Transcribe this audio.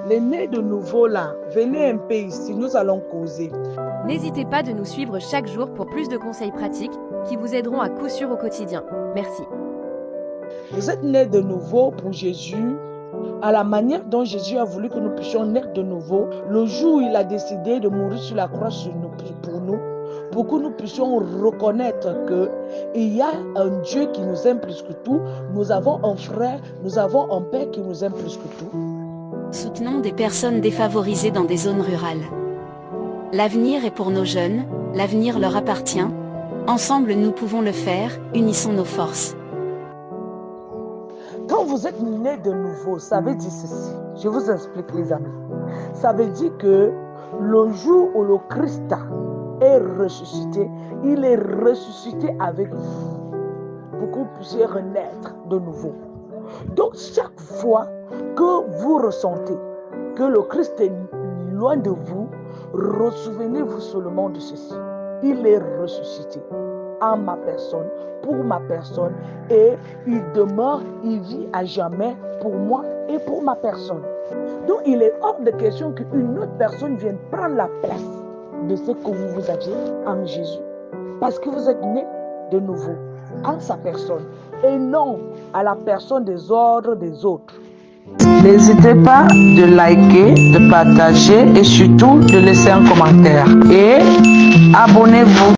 Les nés de nouveau là, venez un peu ici, nous allons causer. N'hésitez pas de nous suivre chaque jour pour plus de conseils pratiques qui vous aideront à coup sûr au quotidien. Merci. Vous êtes nés de nouveau pour Jésus, à la manière dont Jésus a voulu que nous puissions naître de nouveau, le jour où il a décidé de mourir sur la croix pour nous, pour que nous puissions reconnaître qu'il y a un Dieu qui nous aime plus que tout, nous avons un frère, nous avons un père qui nous aime plus que tout. Soutenons des personnes défavorisées dans des zones rurales. L'avenir est pour nos jeunes, l'avenir leur appartient. Ensemble nous pouvons le faire, unissons nos forces. Quand vous êtes nés de nouveau, ça veut dire ceci. Je vous explique les amis. Ça veut dire que le jour où le Christ est ressuscité, il est ressuscité avec vous pour que vous puissiez renaître de nouveau. Donc chaque fois que vous ressentez que le Christ est loin de vous, ressouvenez-vous seulement de ceci. Il est ressuscité en ma personne, pour ma personne, et il demeure, il vit à jamais pour moi et pour ma personne. Donc il est hors de question qu'une autre personne vienne prendre la place de ce que vous aviez en Jésus. Parce que vous êtes nés de nouveau en sa personne et non à la personne des ordres des autres. N'hésitez pas de liker, de partager et surtout de laisser un commentaire. Et abonnez-vous.